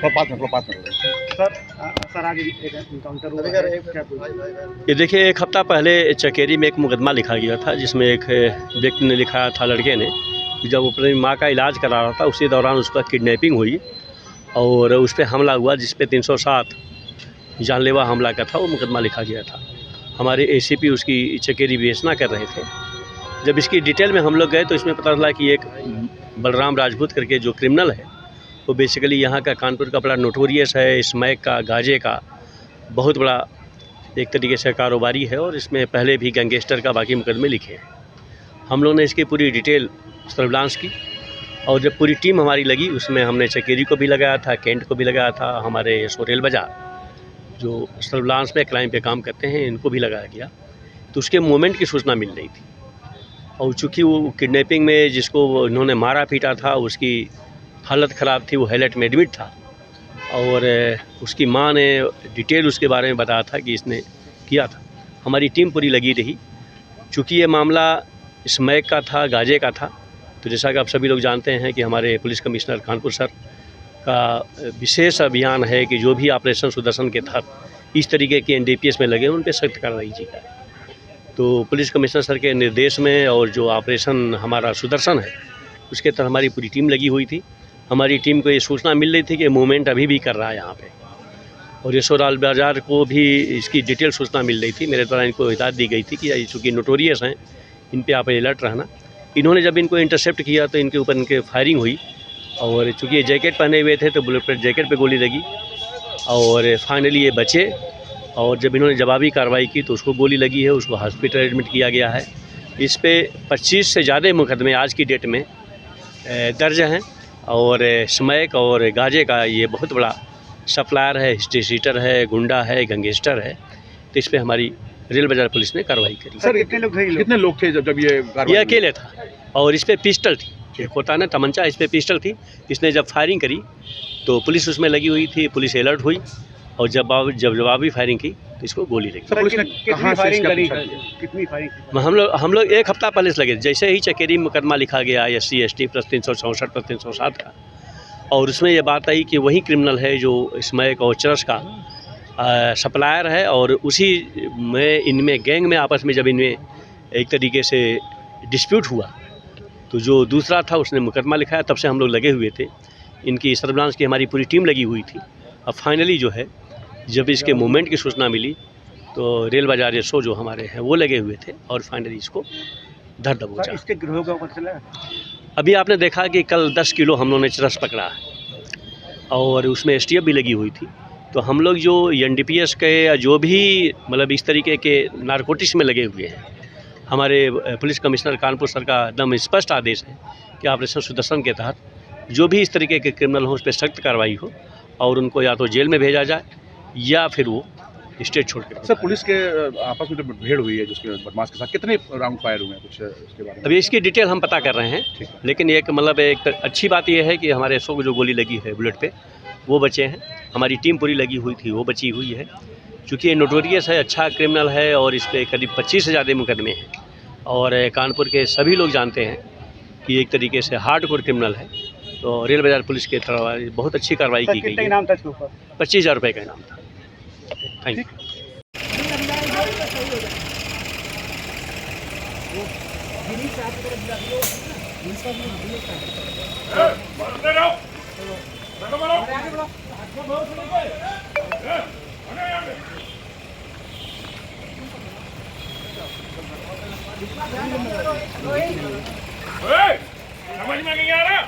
Sir आज एक encounter हुआ है, क्या कुछ? ये देखिए, एक हफ्ता पहले चकेरी में एक मुकदमा लिखा गया था, जिसमें एक व्यक्ति ने लिखा था, लड़के ने, कि जब वो अपनी माँ का इलाज करा रहा था उसी दौरान उसका किडनैपिंग हुई और उस पर हमला हुआ, जिस पे 307 जानलेवा हमला का था, वो मुकदमा लिखा गया था। हमारे एसीपी उसकी चकेरी विवेचना कर रहे थे। जब इसकी डिटेल में हम लोग गए तो इसमें पता चला कि एक बलराम राजपूत करके जो क्रिमिनल है, वो बेसिकली यहाँ का कानपुर का बड़ा नोटोरियस है, स्मैक का, गांजे का बहुत बड़ा एक तरीके से कारोबारी है और इसमें पहले भी गैंगस्टर का बाकी मुकदमे लिखे हैं। हम लोग ने इसकी पूरी डिटेल सर्विलांस की और जब पूरी टीम हमारी लगी, उसमें हमने चकेरी को भी लगाया था, कैंट को भी लगाया था, हमारे सोरेल बाजार जो सर्विलांस में क्राइम पे काम करते हैं इनको भी लगाया गया। तो उसके मूवमेंट की सूचना मिल रही थी और चूँकि वो किडनैपिंग में जिसको उन्होंने मारा पीटा था उसकी हालत ख़राब थी, वो हाईलाइट में एडमिट था और उसकी माँ ने डिटेल उसके बारे में बताया था कि इसने किया था। हमारी टीम पूरी लगी रही। चूँकि ये मामला स्मैक का था, गांजे का था, तो जैसा कि आप सभी लोग जानते हैं कि हमारे पुलिस कमिश्नर कानपुर सर का विशेष अभियान है कि जो भी ऑपरेशन सुदर्शन के तहत इस तरीके के एनडीपीएस में लगे उन पर सख्त कार्रवाई की जाए। तो पुलिस कमिश्नर सर के निर्देश में और जो ऑपरेशन हमारा सुदर्शन है उसके तहत हमारी पूरी टीम लगी हुई थी। हमारी टीम को ये सूचना मिल रही थी कि मूवमेंट अभी भी कर रहा है यहाँ पे और ये सोरेल बाजार को भी इसकी डिटेल सूचना मिल रही थी। मेरे द्वारा इनको हिदायत दी गई थी कि चूँकि नोटोरियस हैं, इन पे आप अलर्ट रहना। इन्होंने जब इनको इंटरसेप्ट किया तो इनके ऊपर इनके फायरिंग हुई और चूँकि ये जैकेट पहने हुए थे तो बुलेट प्रूफ जैकेट पे गोली लगी और फाइनली ये बचे और जब इन्होंने जवाबी कार्रवाई की तो उसको गोली लगी है, उसको हॉस्पिटल एडमिट किया गया है। इस पे 25 से ज़्यादा मुकदमे आज की डेट में दर्ज हैं और स्मैक और गांजे का ये बहुत बड़ा सप्लायर है, हिस्ट्रीशीटर है, गुंडा है, गैंगस्टर है। तो इस पे हमारी रेल बाजार पुलिस ने कार्रवाई करी। सर कितने लोग थे जब ये अकेले था और इस पे पिस्टल थी, एक होता है ना तमंचा, इस पे पिस्टल थी। इसने जब फायरिंग करी तो पुलिस उसमें लगी हुई थी, पुलिस अलर्ट हुई और जब जवाबी फायरिंग की तो इसको गोली लगी। पुलिस ने कितनी फायरिंग करी? कितनी फायरिंग? हम लोग एक हफ्ता पहले से लगे, जैसे ही चकेरी मुकदमा लिखा गया SC ST प्लस 364 प्लस 307 का और उसमें ये बात आई कि वही क्रिमिनल है जो स्मैक और चरस का सप्लायर है और उसी में इनमें गैंग में आपस में जब इनमें एक तरीके से डिस्प्यूट हुआ तो जो दूसरा था उसने मुकदमा लिखाया। तब से हम लोग लगे हुए थे, इनकी सर्विलांस की हमारी पूरी टीम लगी हुई थी। अब फाइनली जो है जब इसके मूवमेंट की सूचना मिली तो रेल बाजार SO जो हमारे हैं वो लगे हुए थे और फाइनली इसको धर दबोचा। इसके गिरोह का पता चला? अभी आपने देखा कि कल 10 किलो हम लोगों ने चरस पकड़ा है और उसमें STF भी लगी हुई थी। तो हम लोग जो NDPS के या जो भी मतलब इस तरीके के नारकोटिक्स में लगे हुए हैं, हमारे पुलिस कमिश्नर कानपुर सर का एकदम स्पष्ट आदेश है कि ऑपरेशन सुदर्शन के तहत जो भी इस तरीके के क्रिमिनल हो उस पर सख्त कार्रवाई हो और उनको या तो जेल में भेजा जाए या फिर वो स्टेट छोड़ के। सर पुलिस के आपस में जो भीड़ हुई है जिसके बदमाश के साथ, कितने राउंड फायर हुए हैं कुछ इसके बारे में? अभी इसकी डिटेल हम पता कर रहे हैं, लेकिन एक मतलब एक अच्छी बात यह है कि हमारे SO को जो गोली लगी है बुलेट पे वो बचे हैं। हमारी टीम पूरी लगी हुई थी, वो बची हुई है। चूँकि ये नोटोरियस है, अच्छा क्रिमिनल है और इस पर करीब 25 से ज़्यादा मुकदमे हैं और कानपुर के सभी लोग जानते हैं कि एक तरीके से हार्डकोर क्रिमिनल है। तो रेल बाजार पुलिस के तरफ बहुत अच्छी कार्रवाई की गई है। इनाम था इसके ऊपर? 25,000 रुपये का इनाम था। Thank you. समझ में नहीं आ रहा।